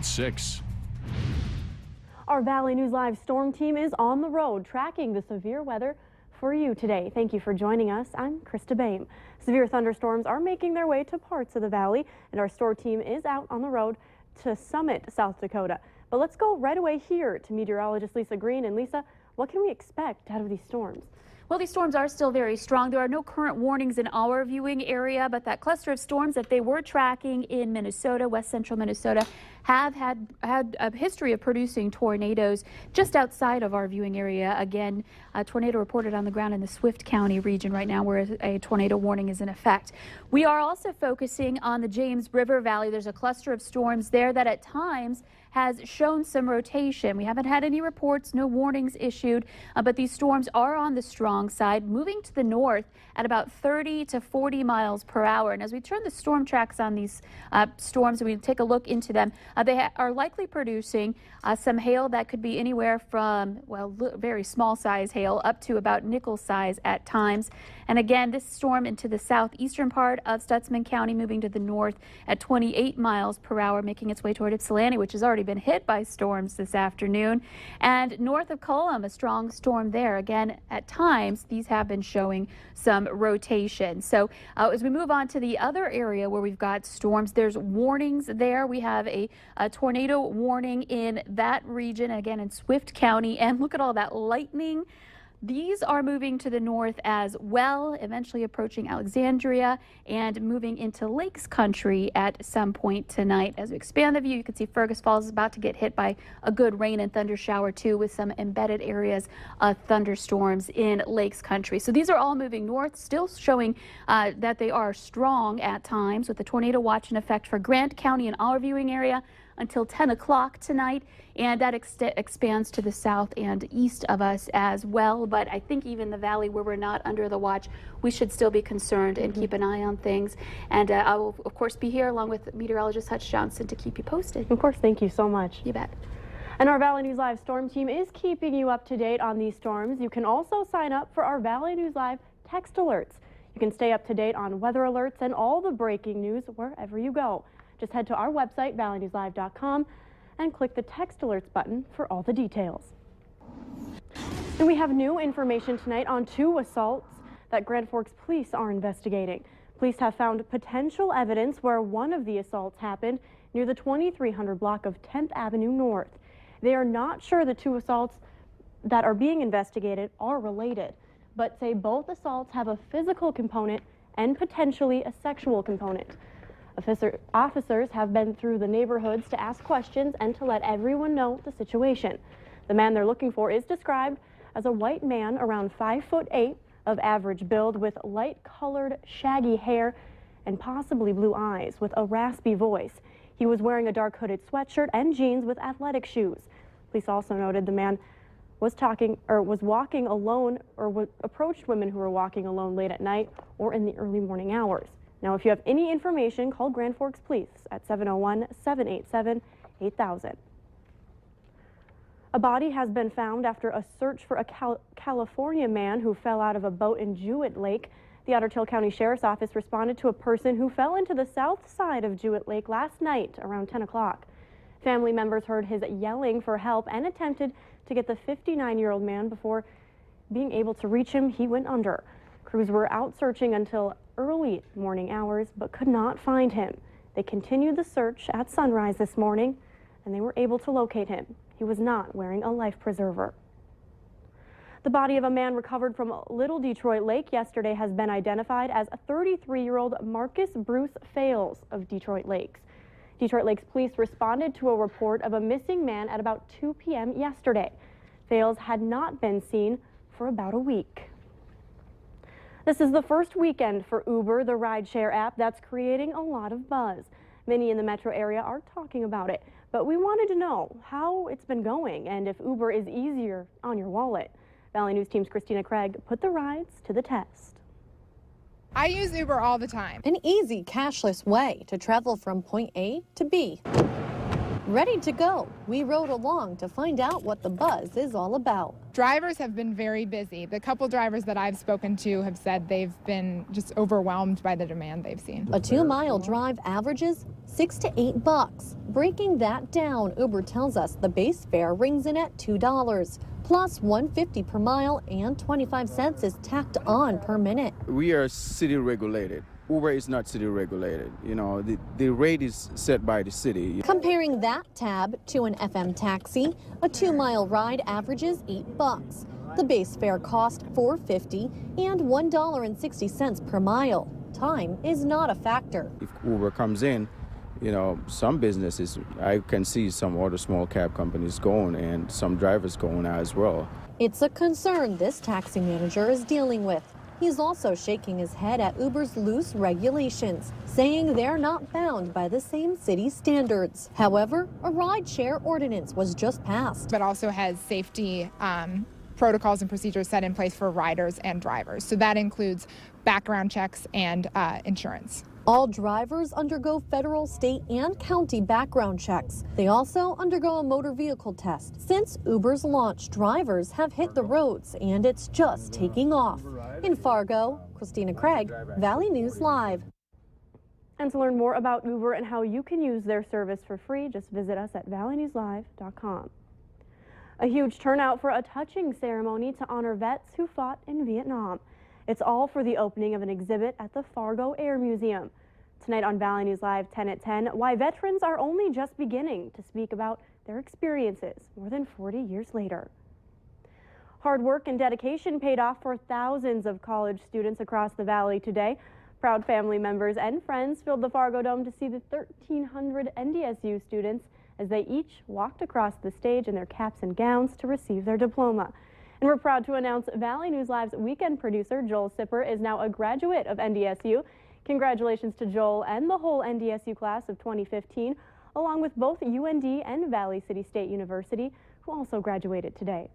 at 6. Our Valley News Live storm team is on the road tracking the severe weather for you today. Thank you for joining us. I'm Krista Bain. Severe thunderstorms are making their way to parts of the valley, and our storm team is out on the road to Summit, South Dakota. But let's go right away here to meteorologist Lisa Green. And Lisa, what can we expect out of these storms? Well, these storms are still very strong. There are no current warnings in our viewing area, but that cluster of storms that they were tracking in Minnesota, west central Minnesota, have had a history of producing tornadoes just outside of our viewing area. Again, a tornado reported on the ground in the Swift County region right now where a tornado warning is in effect. We are also focusing on the James River Valley. There's a cluster of storms there that at times has shown some rotation. We haven't had any reports, no warnings issued, but these storms are on the strong side, moving to the north at about 30 to 40 miles per hour. And as we turn the storm tracks on these storms and we take a look into them, they are likely producing some hail that could be anywhere from, well, very small size hail up to about nickel size at times. And again, this storm into the southeastern part of Stutsman County, moving to the north at 28 miles per hour, making its way toward Ypsilanti, which has already been hit by storms this afternoon. And north of Cullum, a strong storm there. Again, at times, these have been showing some rotation. So as we move on to the other area where we've got storms, there's warnings there. We have a tornado warning in that region, again in Swift County. And look at all that lightning. These are moving to the north as well, eventually approaching Alexandria and moving into Lakes Country at some point tonight. As we expand the view, you can see Fergus Falls is about to get hit by a good rain and thunder shower too, with some embedded areas of thunderstorms in Lakes Country. So these are all moving north, still showing that they are strong at times, with the tornado watch in effect for Grant County in our viewing area until 10 o'clock tonight, and that expands to the south and east of us as well. But I think even the valley where we're not under the watch, we should still be concerned and keep an eye on things. And I will, of course, be here along with meteorologist Hutch Johnson to keep you posted. Of course, thank you so much. You bet. And our Valley News Live storm team is keeping you up to date on these storms. You can also sign up for our Valley News Live text alerts. You can stay up to date on weather alerts and all the breaking news wherever you go. Just head to our website, valleynewslive.com, and click the text alerts button for all the details. And we have new information tonight on 2 assaults that Grand Forks police are investigating. Police have found potential evidence where one of the assaults happened near the 2300 block of 10th Avenue North. They are not sure the 2 assaults that are being investigated are related, but say both assaults have a physical component and potentially a sexual component. Officers have been through the neighborhoods to ask questions and to let everyone know the situation. The man they're looking for is described as a white man around 5'8", of average build, with light-colored shaggy hair and possibly blue eyes, with a raspy voice. He was wearing a dark hooded sweatshirt and jeans with athletic shoes. Police also noted the man was walking alone, or approached women who were walking alone late at night or in the early morning hours. Now, if you have any information, call Grand Forks Police at 701-787-8000. A body has been found after a search for a California man who fell out of a boat in Jewett Lake. The Otter Tail County Sheriff's Office responded to a person who fell into the south side of Jewett Lake last night around 10 o'clock. Family members heard his yelling for help and attempted to get the 59-year-old man. Before being able to reach him, he went under. Crews were out searching until early morning hours, but could not find him. They continued the search at sunrise this morning, and they were able to locate him. He was not wearing a life preserver. The body of a man recovered from Little Detroit Lake yesterday has been identified as a 33-year-old Marcus Bruce Fales of Detroit Lakes. Detroit Lakes police responded to a report of a missing man at about 2 p.m. yesterday. Fales had not been seen for about a week. This is the first weekend for Uber, the rideshare app that's creating a lot of buzz. Many in the metro area are talking about it, but we wanted to know how it's been going and if Uber is easier on your wallet. Valley News Team's Christina Craig put the rides to the test. I use Uber all the time. An easy cashless way to travel from point A to B. Ready to go. We rode along to find out what the buzz is all about. Drivers have been very busy. The couple drivers that I've spoken to have said they've been just overwhelmed by the demand they've seen. A 2-mile drive averages $6 to $8. Breaking that down, Uber tells us the base fare rings in at $2, plus $1.50 per mile and 25 cents is tacked on per minute. We are city regulated. Uber is not city regulated. You know, the rate is set by the city. Comparing that tab to an FM taxi, a 2-mile ride averages $8. The base fare cost $4.50 and $1.60 per mile. Time is not a factor. If Uber comes in, you know, some businesses, I can see some other small cab companies going and some drivers going as well. It's a concern this taxi manager is dealing with. He's also shaking his head at Uber's loose regulations, saying they're not bound by the same city standards. However, a rideshare ordinance was just passed. But also has safety protocols and procedures set in place for riders and drivers. So that includes background checks and insurance. All drivers undergo federal, state, and county background checks. They also undergo a motor vehicle test. Since Uber's launch, drivers have hit the roads, and it's just taking off. In Fargo, Christina Craig, Valley News Live. And to learn more about Uber and how you can use their service for free, just visit us at valleynewslive.com. A huge turnout for a touching ceremony to honor vets who fought in Vietnam. It's all for the opening of an exhibit at the Fargo Air Museum. Tonight on Valley News Live 10 at 10, why veterans are only just beginning to speak about their experiences more than 40 years later. Hard work and dedication paid off for thousands of college students across the valley today. Proud family members and friends filled the Fargo Dome to see the 1,300 NDSU students as they each walked across the stage in their caps and gowns to receive their diploma. And we're proud to announce Valley News Live's weekend producer, Joel Sipper, is now a graduate of NDSU. Congratulations to Joel and the whole NDSU class of 2015, along with both UND and Valley City State University, who also graduated today.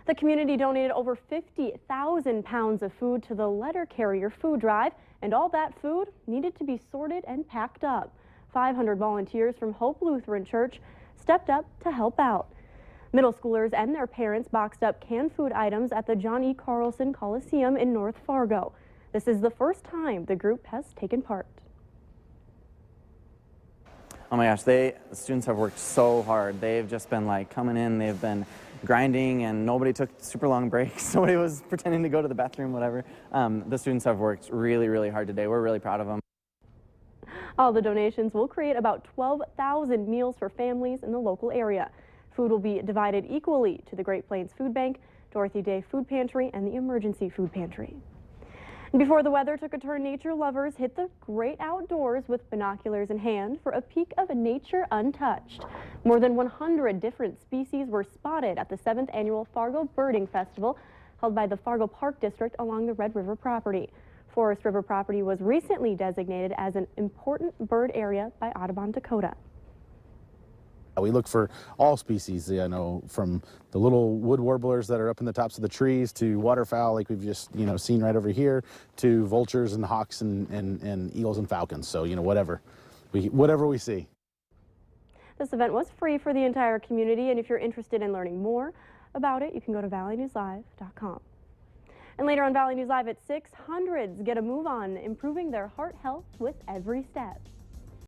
The community donated over 50,000 pounds of food to the Letter Carrier Food Drive, and all that food needed to be sorted and packed up. 500 volunteers from Hope Lutheran Church stepped up to help out. Middle schoolers and their parents boxed up canned food items at the John E. Carlson Coliseum in North Fargo. This is the first time the group has taken part. Oh my gosh, the students have worked so hard. They've just been like coming in, they've been grinding, and nobody took super long breaks. Nobody was pretending to go to the bathroom, whatever. The students have worked really, really hard today. We're really proud of them. All the donations will create about 12,000 meals for families in the local area. Food will be divided equally to the Great Plains Food Bank, Dorothy Day Food Pantry, and the Emergency Food Pantry. And before the weather took a turn, nature lovers hit the great outdoors with binoculars in hand for a peek of nature untouched. More than 100 different species were spotted at the 7th annual Fargo Birding Festival held by the Fargo Park District along the Red River property. Forest River property was recently designated as an important bird area by Audubon, Dakota. We look for all species, you know, from the little wood warblers that are up in the tops of the trees to waterfowl like we've just, seen right over here, to vultures and hawks and eagles and falcons. So, whatever we see. This event was free for the entire community, and if you're interested in learning more about it, you can go to valleynewslive.com. And later on Valley News Live at 6, hundreds get a move on improving their heart health with every step.